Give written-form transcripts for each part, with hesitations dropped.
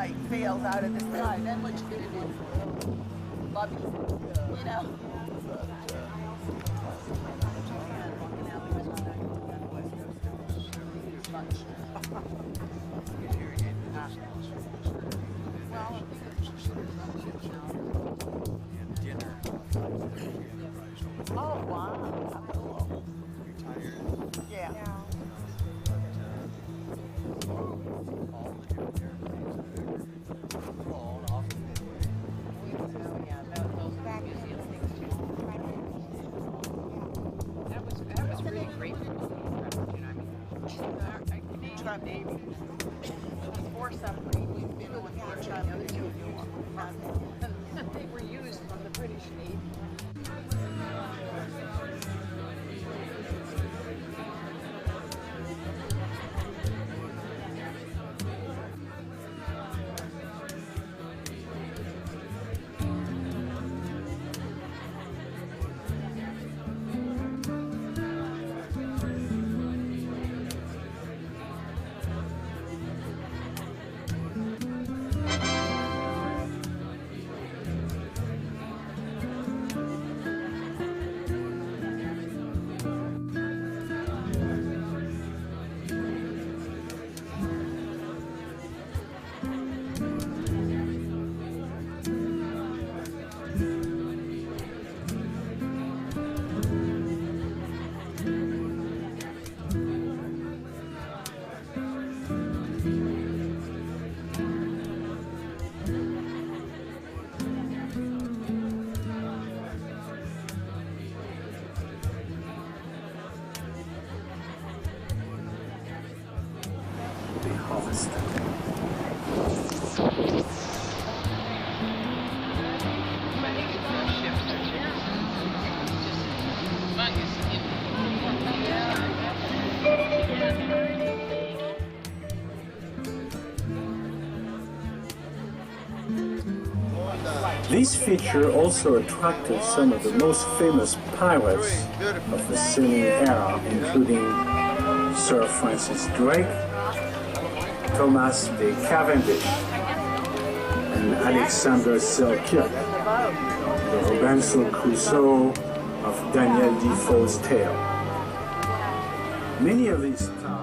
light fails out of the sky, then what you gonna do? Lobby, you know? Oh, wow. Cool. Yeah. That was really great. You know, I mean, Trump Navy. Four submarines. We've been on four Trump. The other two they were used on the British Navy. harvested. This feature also attracted some of the most famous pirates of the sailing era, including Sir Francis Drake, Thomas de Cavendish, and Alexander Selkirk, the Robinson Crusoe of Daniel Defoe's tale. Many of these stars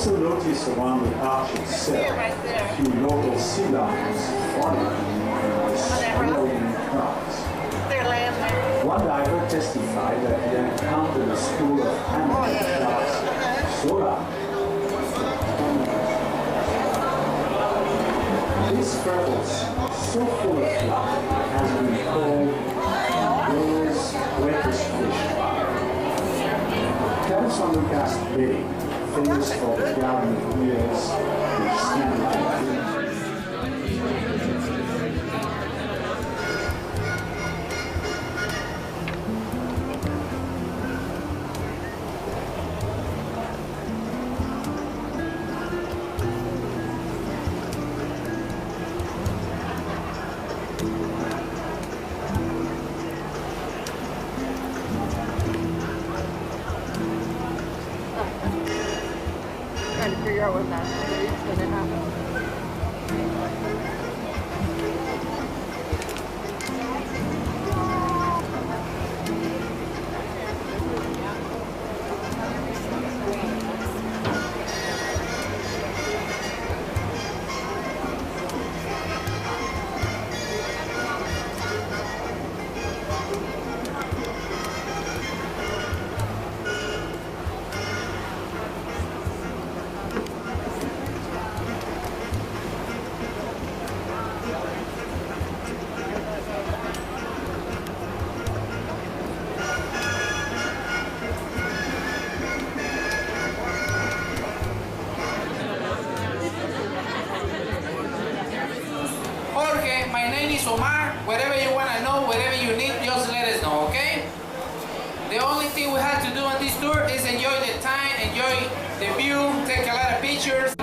also notice around the arch itself a few local sea lions following the swirling crowds. One diver testified that he encountered a school of animal sharks so large. This purpose, so full of life, has been called the world's greatest fish fire. San Lucas Bay, famous for the garden of wheels which stand like trees. Trying to figure out when that's going to happen. My name is Omar. Whatever you want to know, whatever you need, just let us know, okay? The only thing we have to do on this tour is enjoy the time, enjoy the view, take a lot of pictures.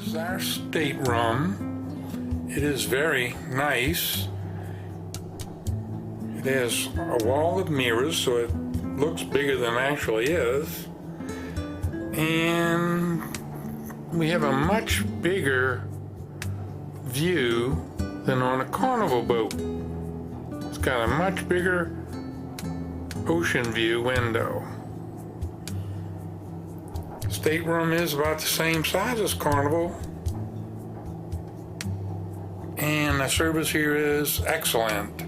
This is our stateroom. It is very nice. It has a wall of mirrors, so it looks bigger than it actually is. And we have a much bigger view than on a Carnival boat. It's got a much bigger ocean view window. Stateroom is about the same size as Carnival, and the service here is excellent.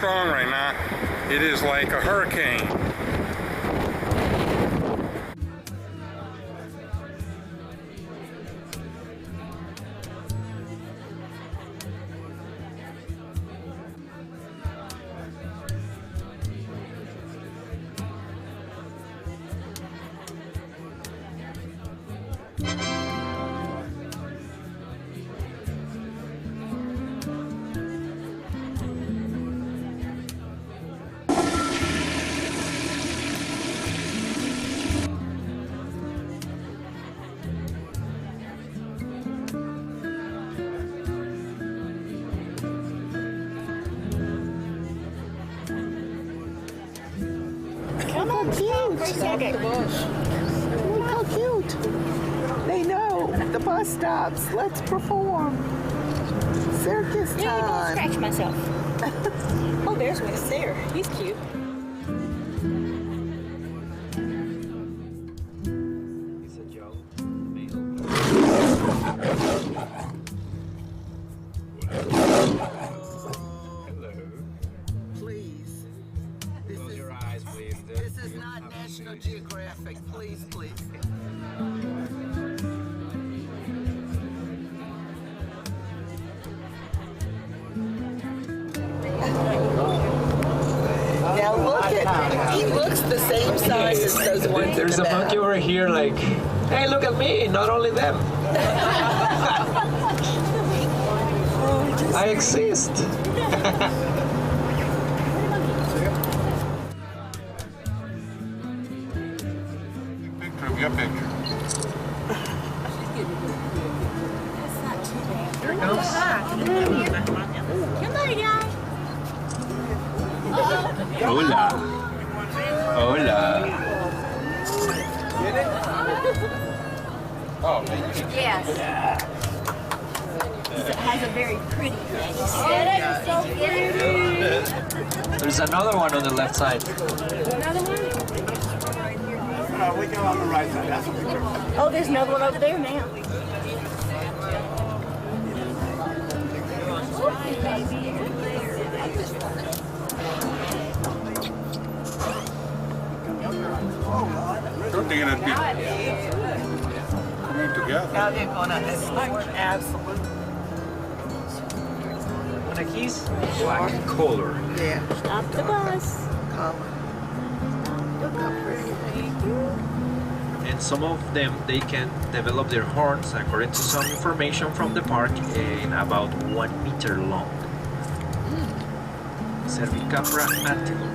strong right now. It is like a hurricane. Come on, cute. Look how cute. They know the bus stops. Let's perform. Circus Yeah, I'm gonna time. scratch myself. Oh, there's one. It's there. He's cute. Please. Close your eyes, please. This is not National Geographic. Please, please. Now look at, he looks the same size as those ones There's in a the monkey back. over here like, hey, look at me, not only them. I exist. Picture of your picture. Here it comes. Come on, guys. Hola. Hola. Oh, man. Yes. It has a very pretty thing. So There's another one on the left side. another one? We go on the right side. That's what we do. Oh, there's another one over there now. Don't think it'd be coming together. Now they're gonna escort, absolutely. Wanna kiss? Black color. Yeah, Stop the bus. come. Look how pretty. And some of them, they can develop their horns, according to some information from the park, in about 1 meter long. Cervicapra antelope.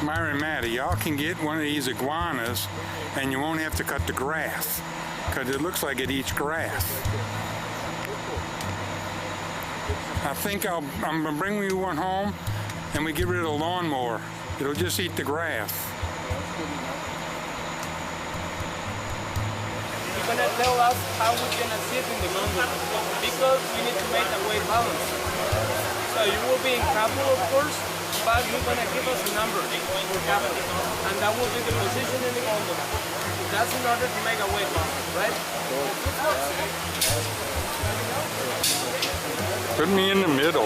Myra and Maddie, y'all can get one of these iguanas and you won't have to cut the grass because it looks like it eats grass. I think I'm gonna bring you one home and we get rid of the lawnmower. It'll just eat the grass. You're gonna tell us how we're gonna sit in the gondola because we need to make a weight balance. So you will be in capital, of course, but you're gonna give us a number for capital, and that will be the position in the gondola. That's in order to make a weight balance, right? Put me in the middle.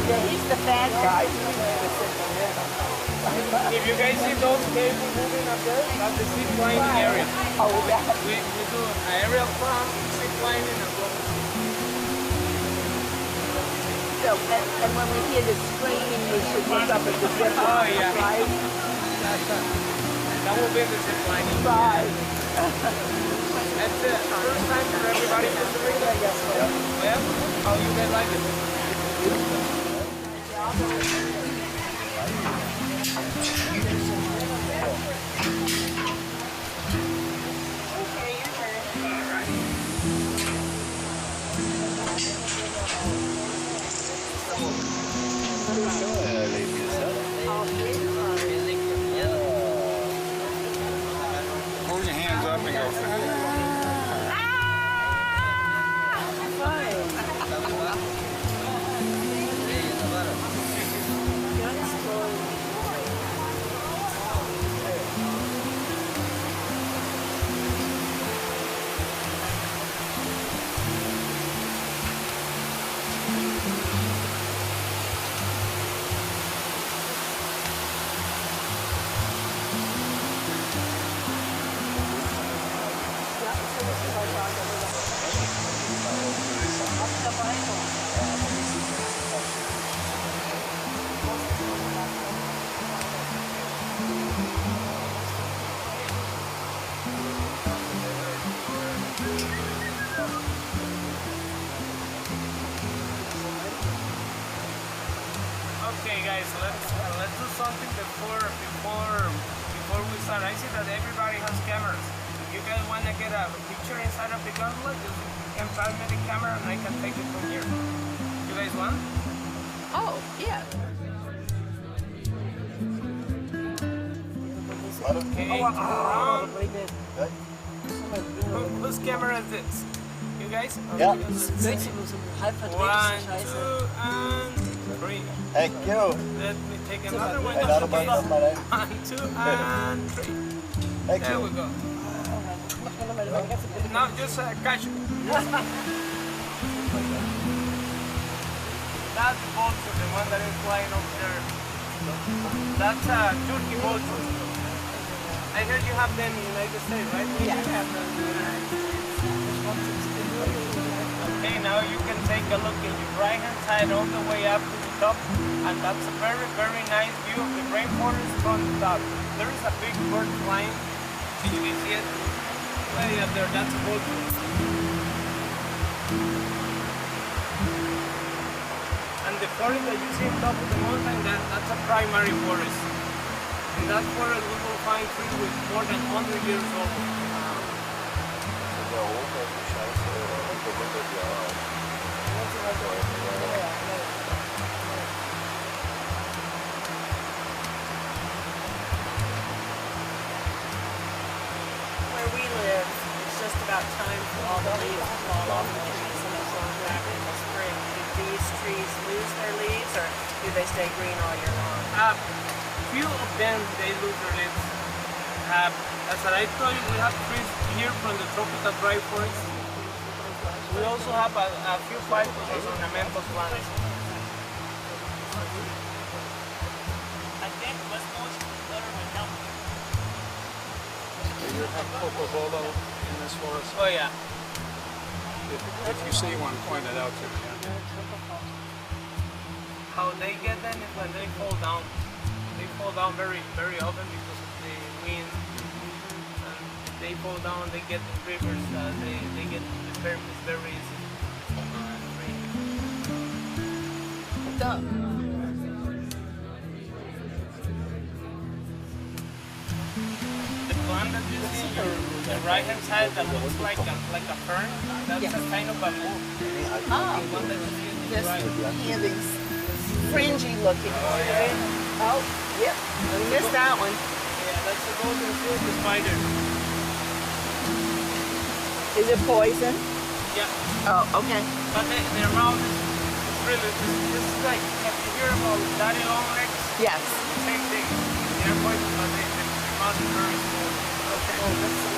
Yeah, he's the fat guy. If you guys see those cables moving up there, that's the zip lining area. Oh, that. We do an aerial farm, zip lining, and go. So, and when we hear the screaming, we should look up at the zip Oh, line, yeah. right? That will be the zip lining. Right. That's the first time for everybody in Costa Rica. Well, how you guys like it? Hold your hands up and go. Okay, guys, let's do something before we start. I see that everybody has cameras. If you guys want to get a picture inside of the gondola, just can pass me the camera and I can take it from here. You guys want? Oh, yeah. Okay. Whose camera is this? You guys? Yeah. 1, 2, and 3. Thank you. Let me take another one. Hey, that'll burn up my name. 1, 2, and 3. Thank There you. we go. Now just catch it. That's the vulture, the one that is flying over there. That's a turkey vulture. I heard you have them in the United States, right? Yeah. Okay, now you can take a look in your right hand side all the way up to the top, and that's a very, very nice view of the rainforest from the top. There is a big bird flying. You can see it way up there. That's a vulture. And the forest that you see on top of the mountain, that's a primary forest. In that forest, we will find trees with more than 100 years old. Where we live, it's just about time for all the leaves to fall off the trees and it's all back in the spring. Do these trees lose their leaves or do they stay green all year long? Few of them, they lose their leaves. As I told you, we have trees here from the tropical dry forest. We also have a few ficus as ornamental plants. I think West Coast better would help. You have Cocobolo in this forest. Oh yeah. If you see one, point it out to me. How they get them is when they fall down. They fall down very, very often because of the wind. And they fall down, they get in rivers, they get the permits very easy. The plant that you see on the right hand side that looks like a fern, that's a kind of bamboo. Oh, The one that you see on the this right. handy's fringy looking. Oh, yep. I missed that one. Yeah, that's the golden silk spider. Is it poison? Yeah. Oh, okay. But their mouth is really, this is like, have you heard about daddy long legs? Yes. Same thing. They're poison, but their mouth is very small. Okay. Oh, that's so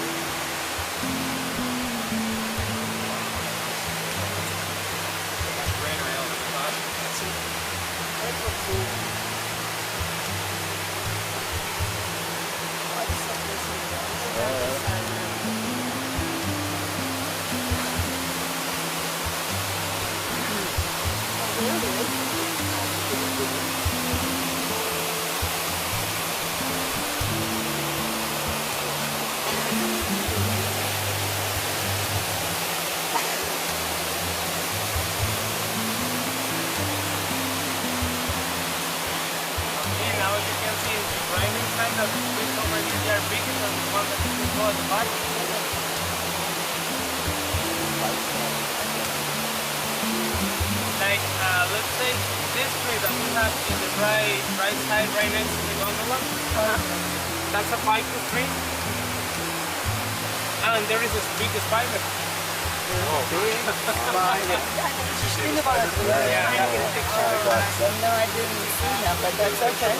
that we saw right here, they are bigger than the one that we saw at the back. Like, let's say this tree that we have in the right side, right next to the gondola, that's a ficus tree. And there is a big spider. No, I didn't see him, but that's okay.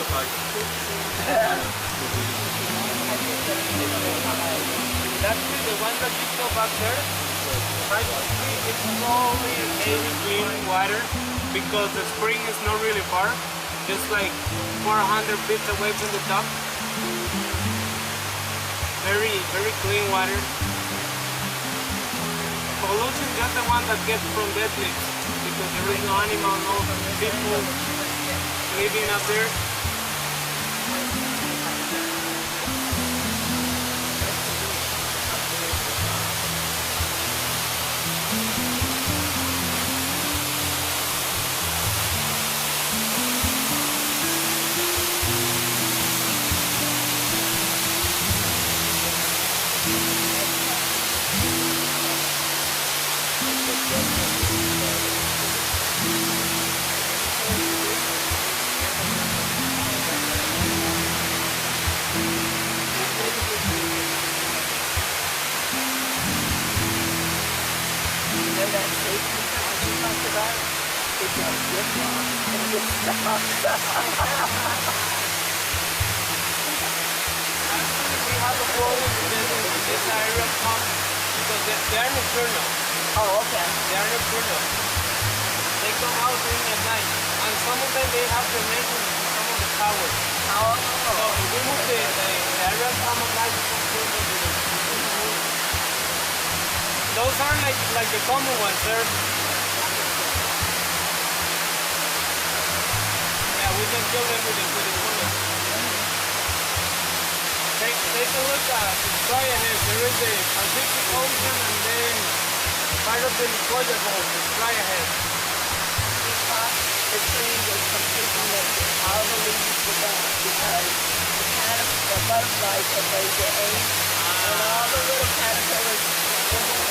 Actually, the one that you saw back there, right, it's slowly heavy green water because the spring is not really far, just like 400 feet away from the top. Very, very clean water. Pollution is just the one that gets from dead leaves because there is no animal, no people living up there. We have a problem with this area because they are nocturnal. Oh, okay. They are nocturnal. They come out during the night, and some of them they have the maintenance in some of the towers. Oh. So if we move the area come at night, those are like the common ones, sir. Yeah, we can kill them with the bullet. Take a look at the sky ahead. There is the Pacific Ocean and then part of the Nicoya Gulf, the sky ahead. The tree was completely naked. All the leaves were gone because the butterflies had laid their eggs, and all the little caterpillars were gone.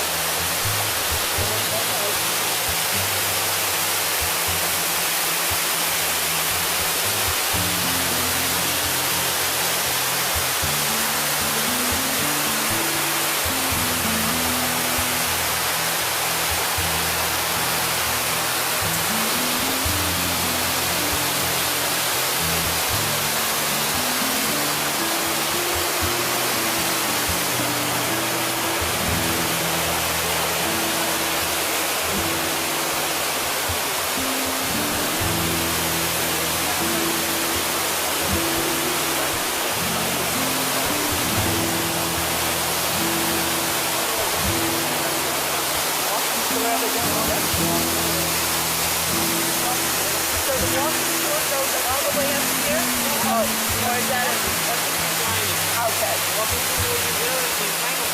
So the walking tour goes all the way up here? Oh, or is that okay. Walking through the village is kind of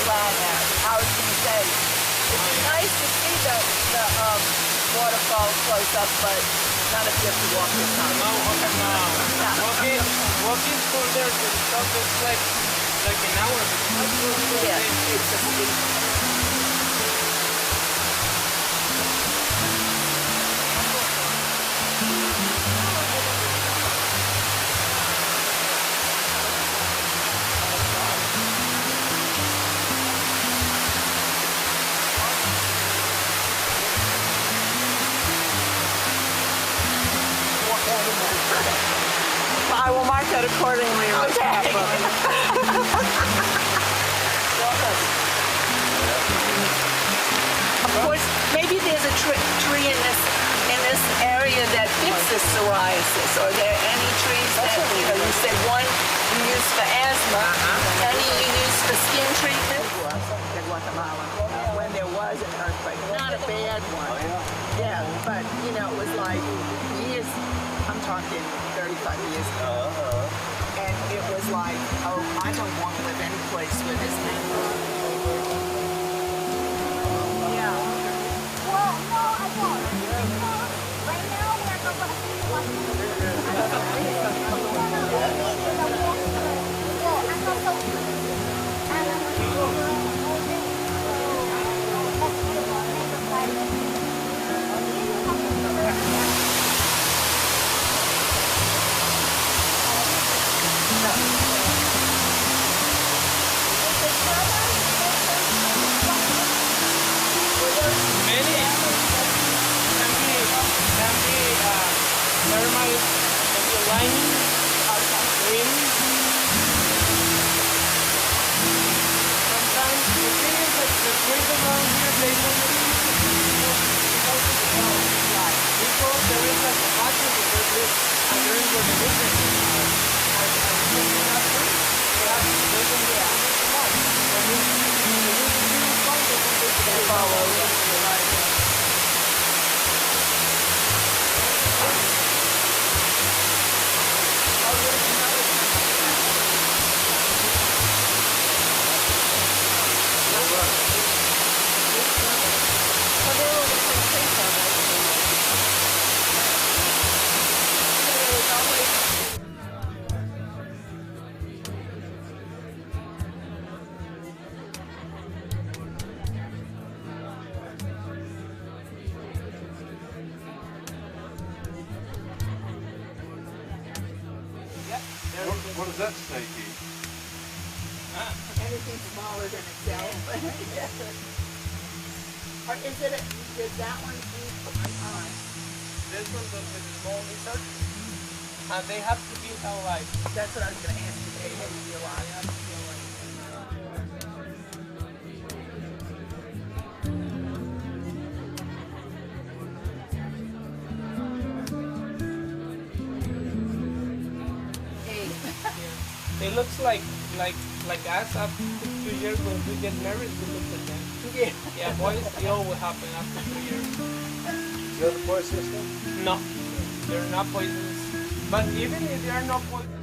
flat now. I was going to say, it's nice to see the waterfall close up, but not if you have to walk your time. No. Walking through there to the top is like an hour. Yeah, it's a steep. I will mark that accordingly. Okay. Of course, maybe there's a tree in this area that fits the psoriasis. Are there any trees that you said one you use for asthma, any you use for skin treatment? In Guatemala, when there was an earthquake, not a bad one. Yeah, but it was like years. I'm talking 35 years ago. And it was like, oh, I don't want to live any place where this happened. Yeah. Well, no, I won't. Right now, we're going to thermite, maybe a lining, rim. Sometimes the thing is that the trees around here, they don't really because there is like a patch of the bird and there is where the nutrients are. And because they're not trees, they don't get too much. When you come, they follow the line. What does that snake eat? Anything smaller than itself. Or is that one eat? This one does with small lizard, and they have to be alive. That's what I was going to ask you. They have to be alive. It looks like us after 2 years when we get married, we look like them. Yeah, boys, it all will happen after 2 years. You're the boy system? No, they're not poisonous. But even if they are not poisonous,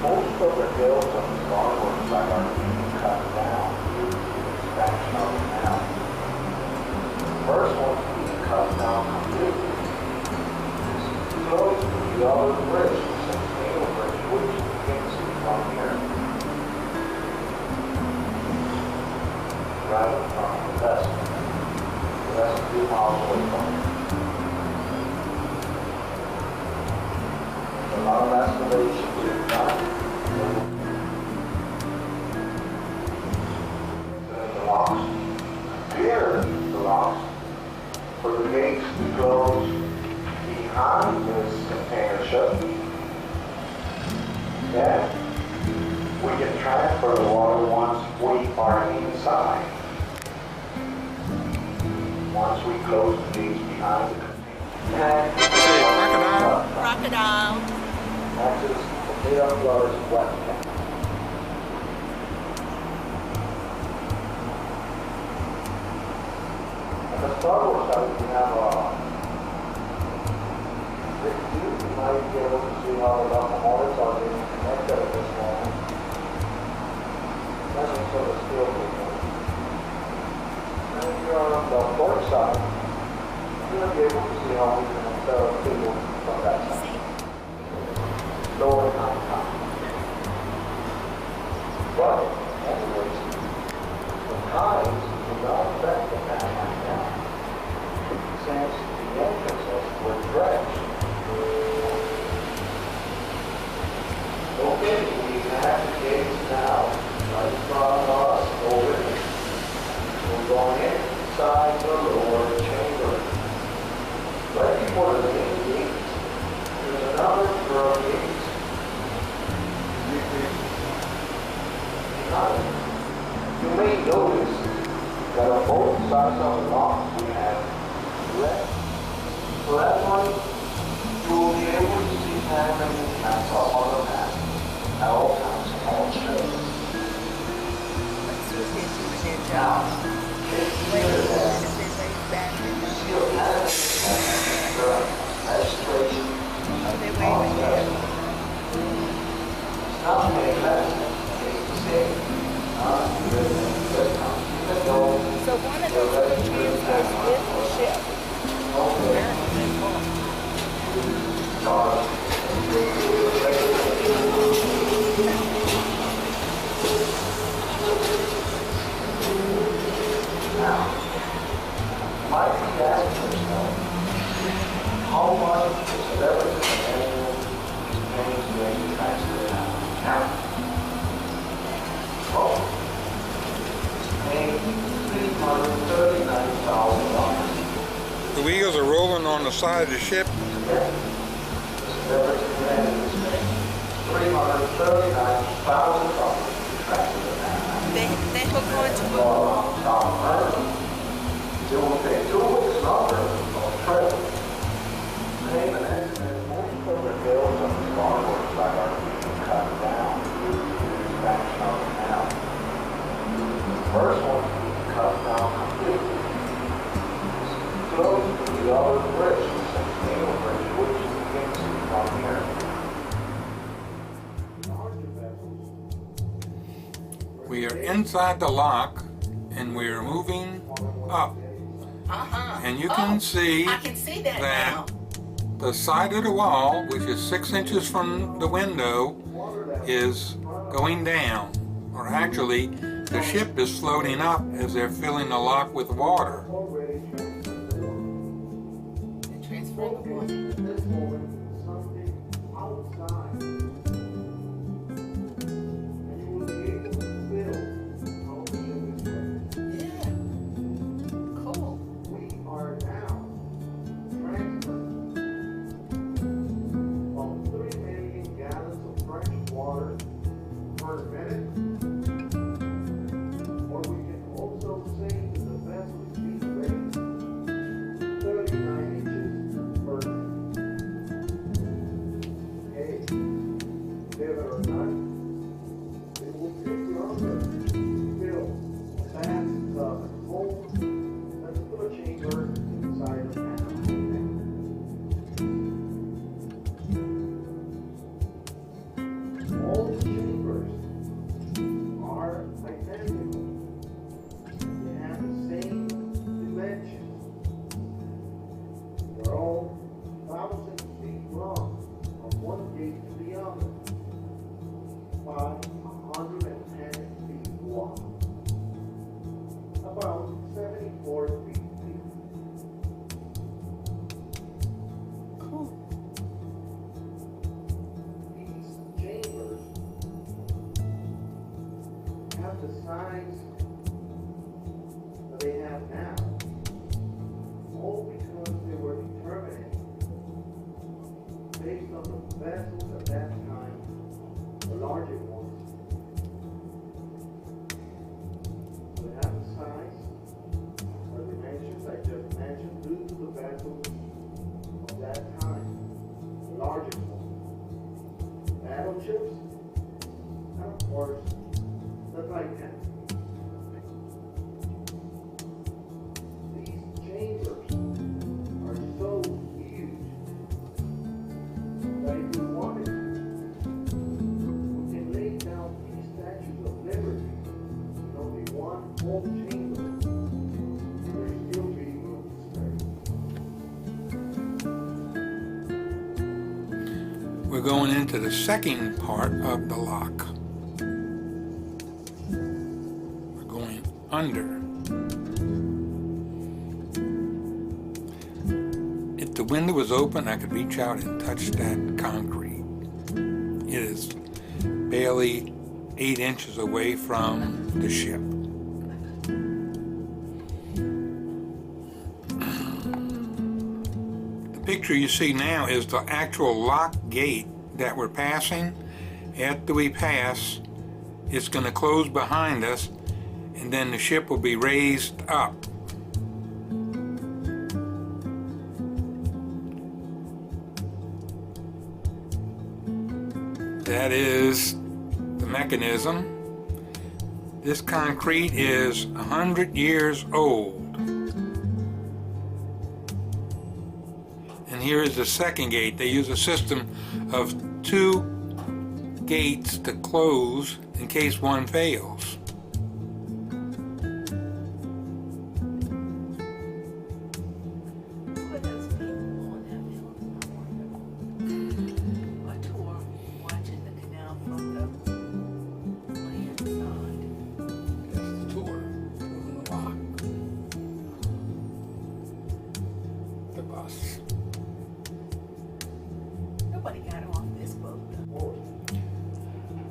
Most of the hills on the starboard side are being cut down due to the expansion of the canal. The first one's being cut down completely. It's close to the other bridge, the Centennial Bridge, which you can see from here. Right from the west. Less than 2 miles away from here. A lot of excavation being done. The locks. Here, the locks. For the gates to close behind this container ship. Then we can transfer the water once we are inside. Once we close the gates behind the container. Crocodile. That's just potato flowers wet tank. At the starboard side, we have a big view. You might be able to see how the locomotives are being connected at this moment. That's also the steel cable. And if you're on the port side, you're going to be able to see how we can install a cable from that side. The wheels are rolling on the side of the ship. They hook onto a It will take 2 weeks longer on travel. Name and estimate most of the bills on the starboard side are being cut down due to the expansion of the canal. The first one cut down completely. Close to the other bridge, the Centennial Bridge, which you can see from here. We are inside the lock and we are moving up. And you can see I can see that now. the side of the wall, which is 6 inches from the window, is going down. Or actually, the ship is floating up as they're filling the lock with water. Transfer the water. The size that they have now, all because they were determined based on the vessels at that time, the larger ones. They have the size or dimensions I just mentioned due to the vessels of that time, the larger ones. Battleships, and of course, the Titan. These chambers are so huge that if we wanted, we can lay down these statues of liberty in only one whole chamber, and there still be room to spare. We're going into the second part of the lock. Under. If the window was open, I could reach out and touch that concrete. It is barely 8 inches away from the ship. The picture you see now is the actual lock gate that we're passing. After we pass, it's going to close behind us, and then the ship will be raised up. That is the mechanism. This concrete is 100 years old. And here is the second gate. They use a system of 2 gates to close in case one fails. Nobody got off this boat.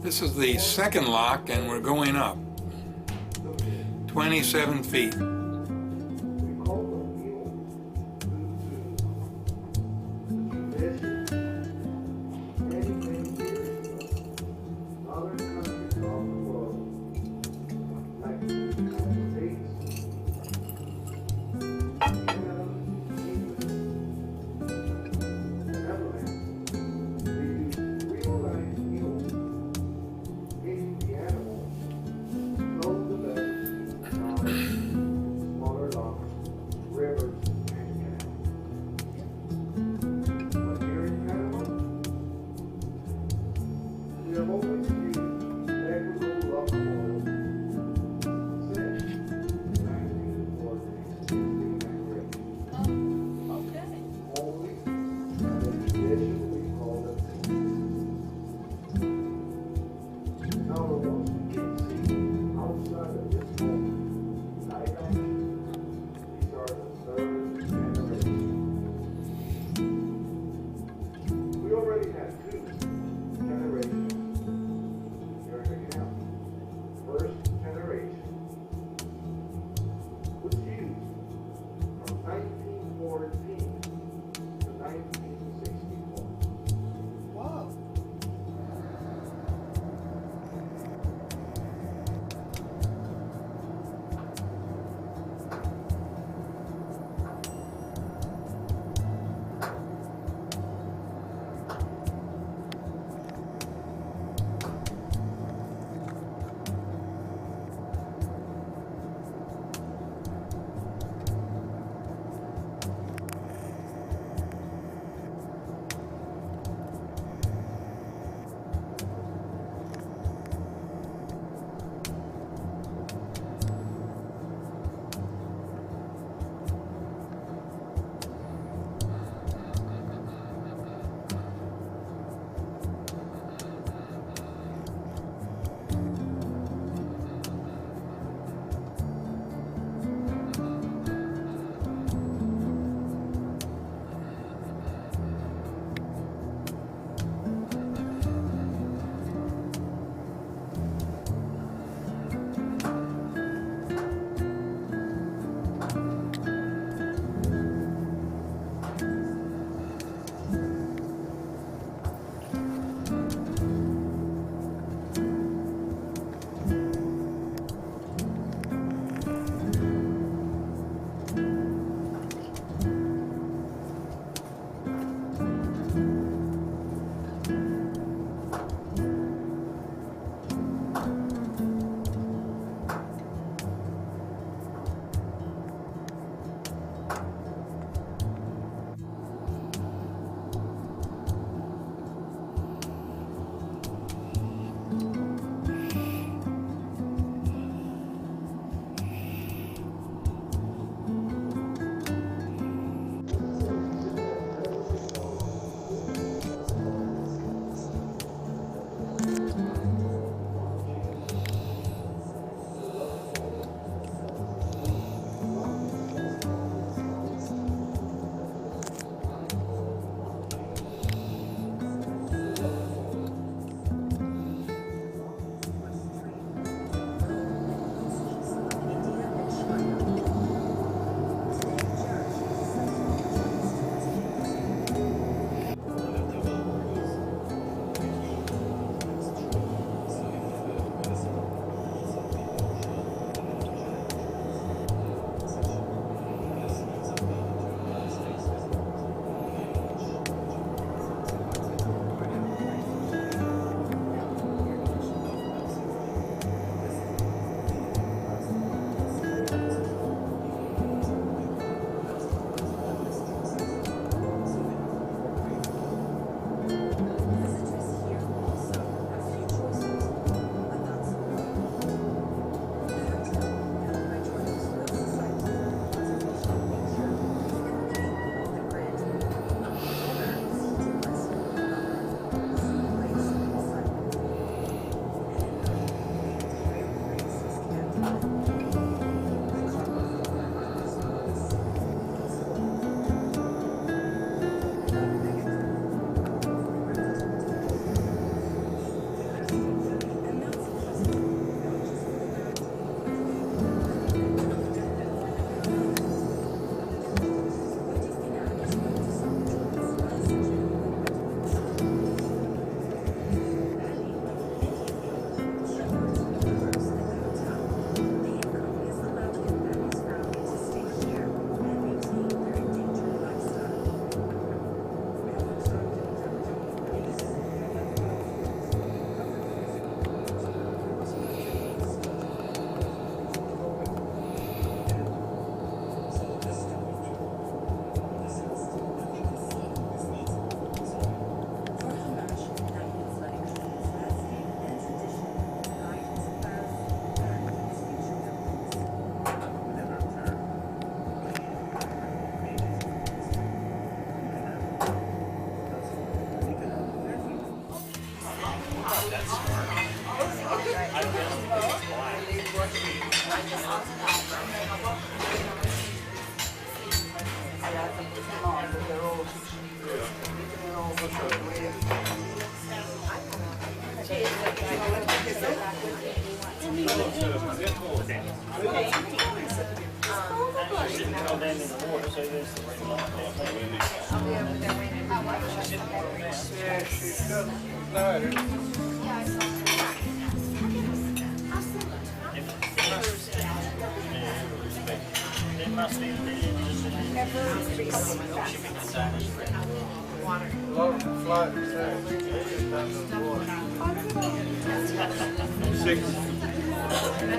This is the second lock, and we're going up 27 feet.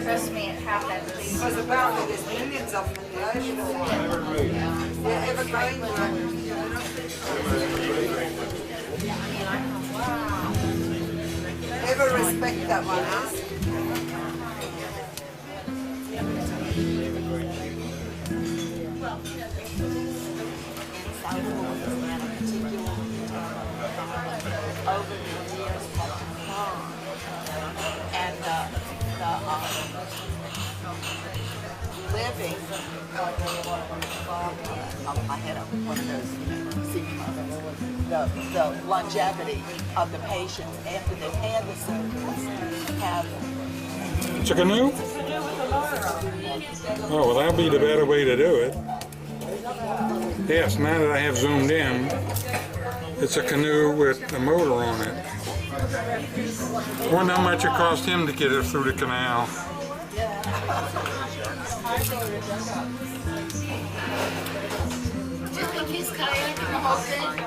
Trust me, it happens. Because apparently there's millions of them in the ocean. They're evergreen. Wow. Never respect that one, huh? Over the years, and Living. I had one of those, the longevity of the patients after they've had the surgeries have. It's a canoe? Oh, well, that'll be the better way to do it. Yes, now that I have zoomed in, it's a canoe with a motor on it. I wonder how much it cost him to get it through the canal. Do you think he's kayaking the whole thing?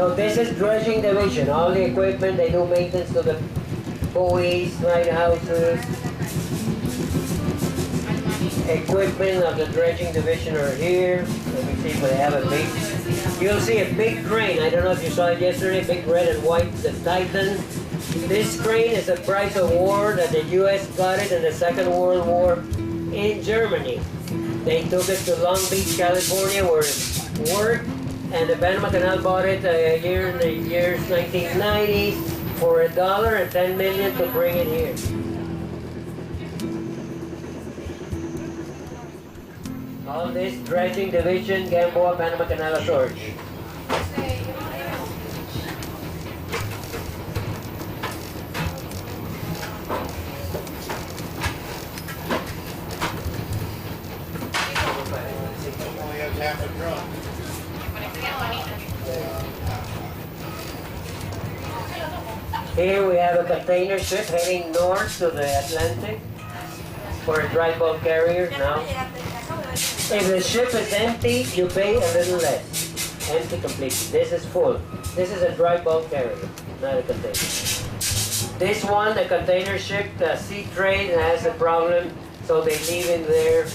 So this is dredging division. All the equipment, they do maintenance to the buoys, lighthouses. Equipment of the dredging division are here. Let me see if they have a big, you'll see a big crane. I don't know if you saw it yesterday, big red and white, the Titan. This crane is a prize award that the US got it in the Second World War in Germany. They took it to Long Beach, California, where it worked, and the Panama Canal bought it in the years 1990 for $1 and $10 million to bring it here. All this dredging division, Gamboa, Panama Canal Authority. Here we have a container ship heading north to the Atlantic for a dry bulk carrier now. If the ship is empty, you pay a little less. Empty completely. This is full. This is a dry bulk carrier, not a container. This one, the container ship, the sea trade has a problem, so they leave in there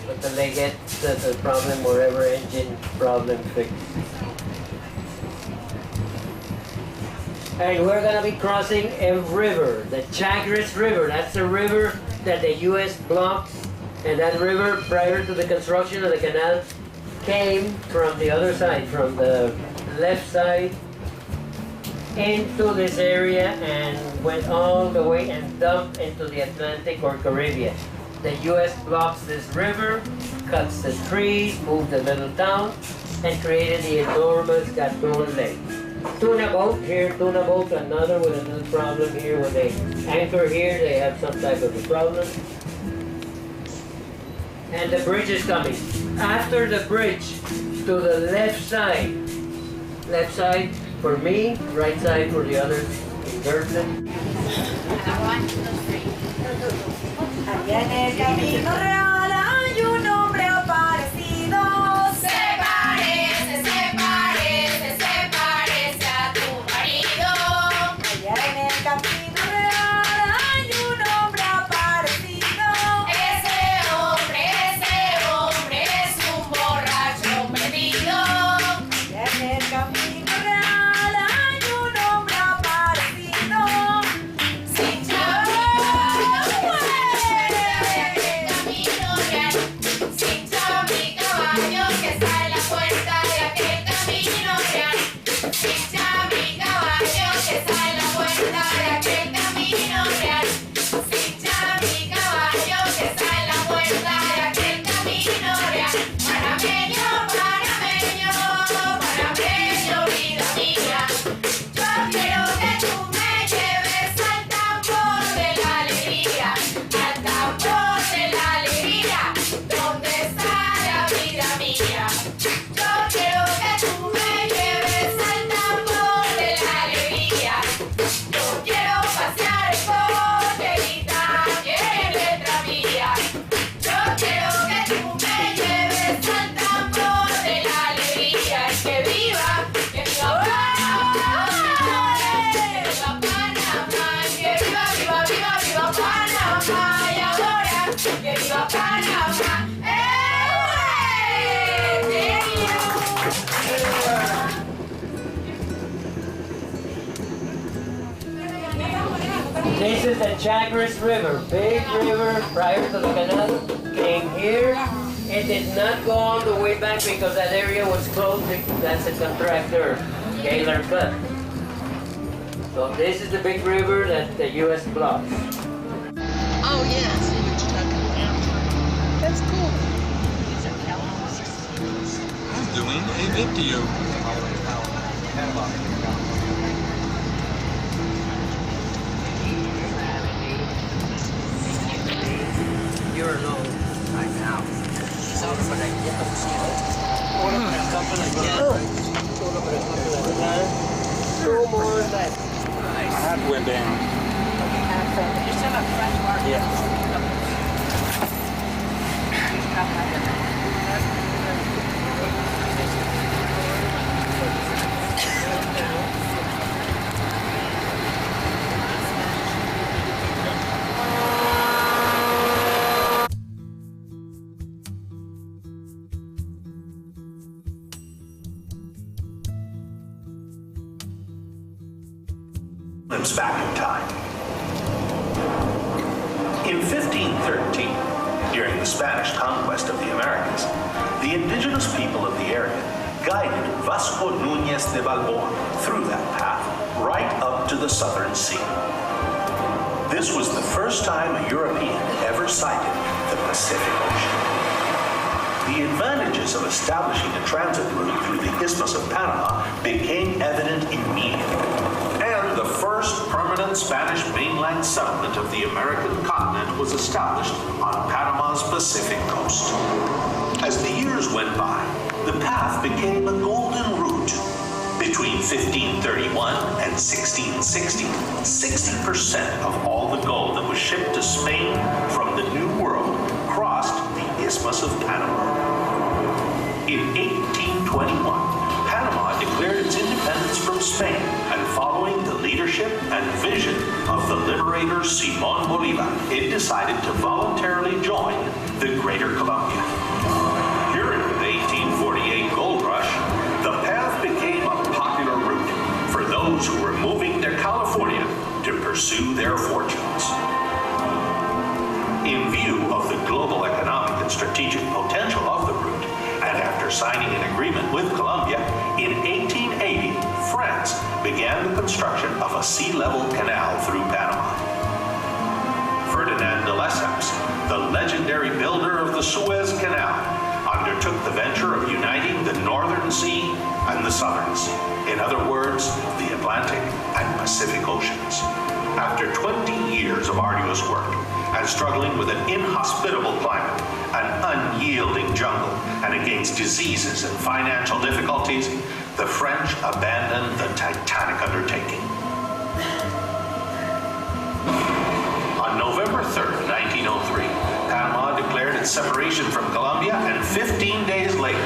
until they get the problem, whatever engine problem fixed. And we're gonna be crossing a river, the Chagres River. That's the river that the US blocked. And that river, prior to the construction of the canal, came from the other side, from the left side, into this area and went all the way and dumped into the Atlantic or Caribbean. The US blocks this river, cuts the trees, moved the little town, and created the enormous Gatun Lake. Tuna boat here, tuna boat, another with a little problem here. When they anchor here, they have some type of a problem. And the bridge is coming. After the bridge, to the left side for me, right side for the others in Durban. Allá en el camino real hay un hombre aparecido. Se parece a tu marido. Allá en el camino real hay un hombre aparecido. Ese hombre es un borracho perdido. Allá en el camino real hay un hombre aparecido. Sin chavo. This is the Chagres River, big river prior to the canal, came here. It did not go all the way back because that area was closed. That's a contractor, Gaylor Cut. So this is the big river that the US blocks. Oh, yeah, I see what you're talking about. That's cool. I'm doing a video. You're alone right now. He's over for that yellow seal. Two more left. My hat went down. You still have fresh mark. Yeah. Lives back in time. In 1513, during the Spanish conquest of the Americas, the indigenous people of the area guided Vasco Núñez de Balboa through that path right up to the southern sea. This was the first time a European ever sighted the Pacific Ocean. The advantages of establishing a transit route through the Isthmus of Panama became evident immediately, and the first permanent Spanish mainland settlement of the American continent was established on Panama's Pacific coast. As the years went by, the path became a golden route. Between 1531 and 1660, 60% of all the gold that was shipped to Spain from the New World crossed the Isthmus of Panama. In 1821, Panama declared its independence from Spain, and following the leadership and vision of the liberator Simón Bolívar, it decided to voluntarily join the Greater Colombia. During the 1848 gold rush, the path became a popular route for those who were moving to California to pursue their fortunes. In view of the global economic and strategic potential of the route, and after signing an agreement with Colombia, in 1880, France began the construction of a sea-level canal through Panama. Ferdinand de Lesseps, the legendary builder of the Suez Canal, undertook the venture of uniting the Northern Sea and the Southern Sea. In other words, the Atlantic and Pacific Oceans. After 20 years of arduous work and struggling with an inhospitable climate, an unyielding jungle, and against diseases and financial difficulties, the French abandoned the titanic undertaking. On November 3rd, 1903, Panama declared its separation from Colombia, and 15 days later,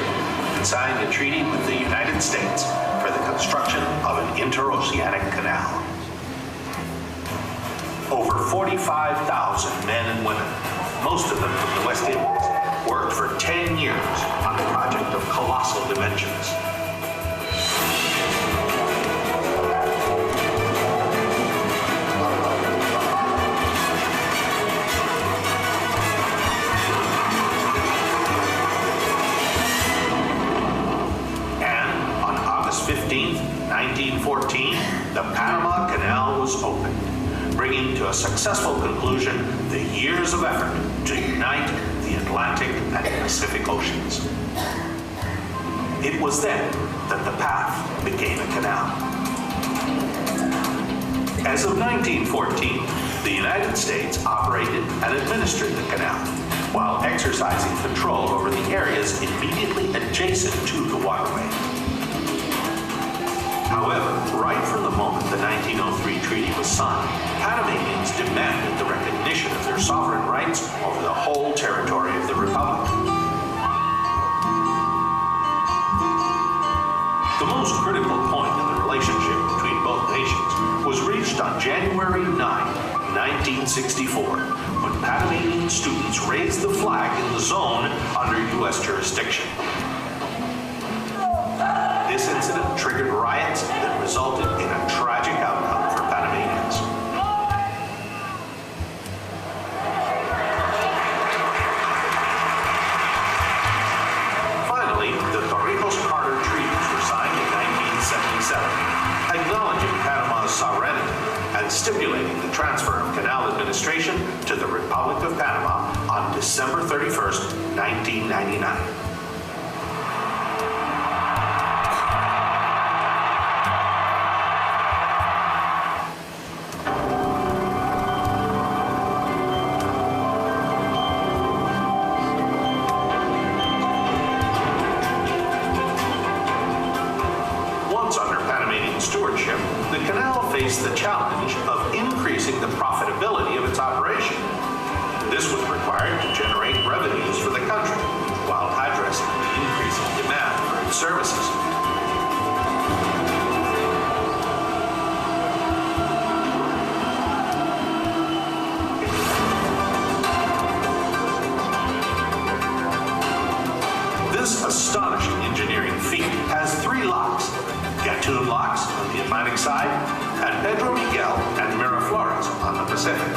it signed a treaty with the United States for the construction of an interoceanic canal. Over 45,000 men and women, most of them from the West Indies, worked for 10 years on a project of colossal dimensions. And on August 15th, 1914, the Panama Canal was opened, bringing to a successful conclusion the years of effort to unite the Atlantic and Pacific Oceans. It was then that the path became a canal. As of 1914, the United States operated and administered the canal, while exercising control over the areas immediately adjacent to the waterway. However, right from the moment the 1903 treaty was signed, Panamanians demanded the recognition of their sovereign rights over the whole territory of the Republic. The most critical point in the relationship between both nations was reached on January 9, 1964, when Panamanian students raised the flag in the zone under U.S. jurisdiction. This incident triggered riots that resulted in a tragic outcome for Panamanians. Finally, the Torrijos-Carter treaties were signed in 1977, acknowledging Panama's sovereignty and stipulating the transfer of canal administration to the Republic of Panama on December 31st, 1999. Stewardship, the canal faced the challenge of increasing the profitability of its operation. This was required to generate revenues for the country while addressing the increasing demand for its services. This astonishing engineering feat has 3 locks: Gatun locks on the Atlantic side, and Pedro Miguel and Miraflores on the Pacific.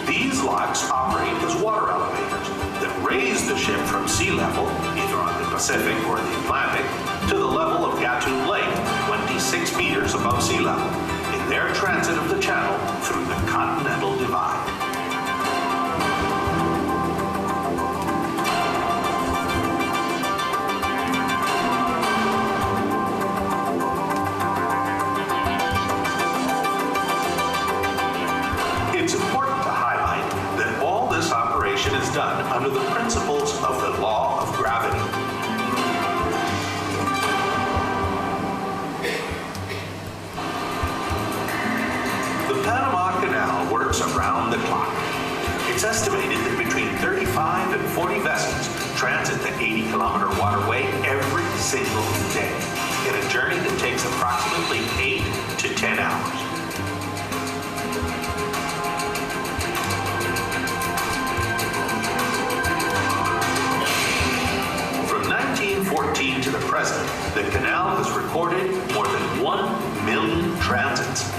These locks operate as water elevators that raise the ship from sea level, either on the Pacific or the Atlantic, to the level of Gatun Lake, 26 meters above sea level, in their transit of the channel through the Continental Divide. It's important to highlight that all this operation is done under the principles of the law of gravity. The Panama Canal works around the clock. It's estimated that between 35 and 40 vessels transit the 80-kilometer waterway every single day in a journey that takes approximately 8 to 10 hours. From 1914 to the present, the canal has recorded more than 1 million transits.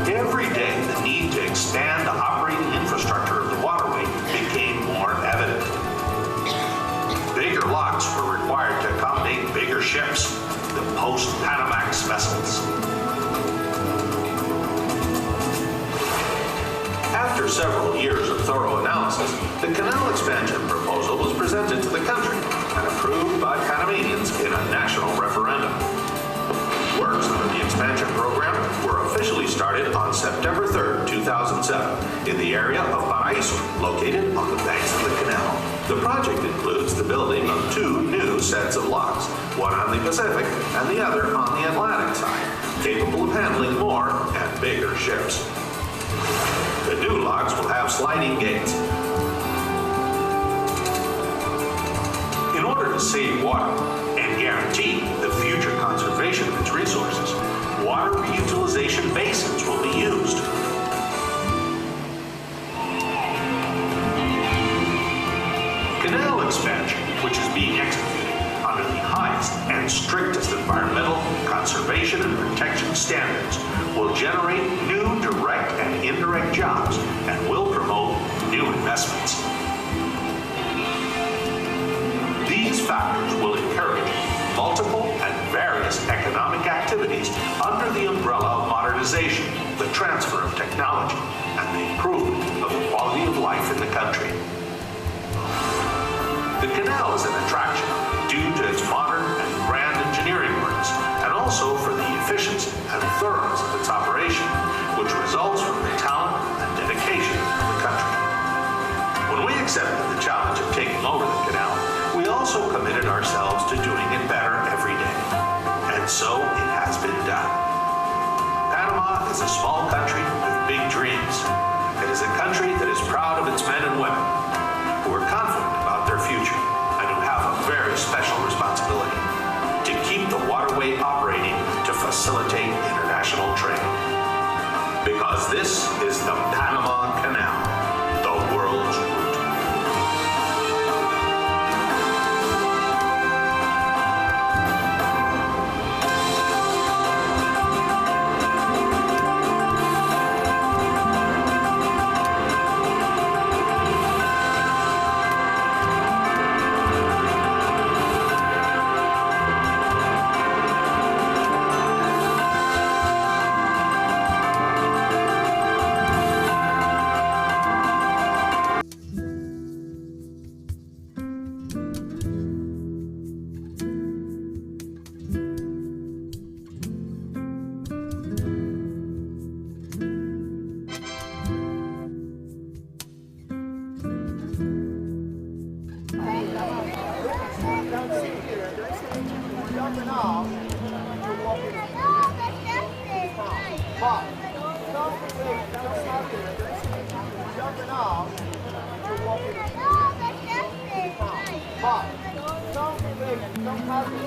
Every day, the need to expand the operating infrastructure of the waterway became more evident. Bigger locks were required to accommodate bigger ships, the post-Panamax vessels. After several years of thorough analysis, the canal expansion proposal was presented to the country and approved by Panamanians in a national referendum. Works under the expansion program were officially started on September 3rd, 2007, in the area of Paraíso, located on the banks of the canal. The project includes the building of 2 new sets of locks, one on the Pacific and the other on the Atlantic side, capable of handling more and bigger ships. The new locks will have sliding gates. In order to save water and guarantee the future conservation of its resources, water reutilization basins will be used. Canal expansion, which is being executed under the highest and strictest environmental, conservation, and protection standards, will generate new direct and indirect jobs and will promote new investments. These factors will encourage multiple and various economic activities under the umbrella of modernization, the transfer of technology, and the improvement of the quality of life in the country. The canal is an attraction due to its modern and grand engineering works, and also for the efficiency and thoroughness of its operation, which results from the talent and dedication of the country. When we accepted the challenge of taking over the canal, we also committed ourselves to doing it better every day. And so it has been done. Panama is a small country with big dreams. It is a country that is proud of its men and women, who are confident about their future, and who have a very special responsibility to keep the waterway operating to facilitate international trade. Because this is the Panama Canal, the world's route. Jumping off, you're walking. But don't forget, don't stop it. Jumping off, you're walking. But don't forget, don't stop it.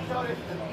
Sorry.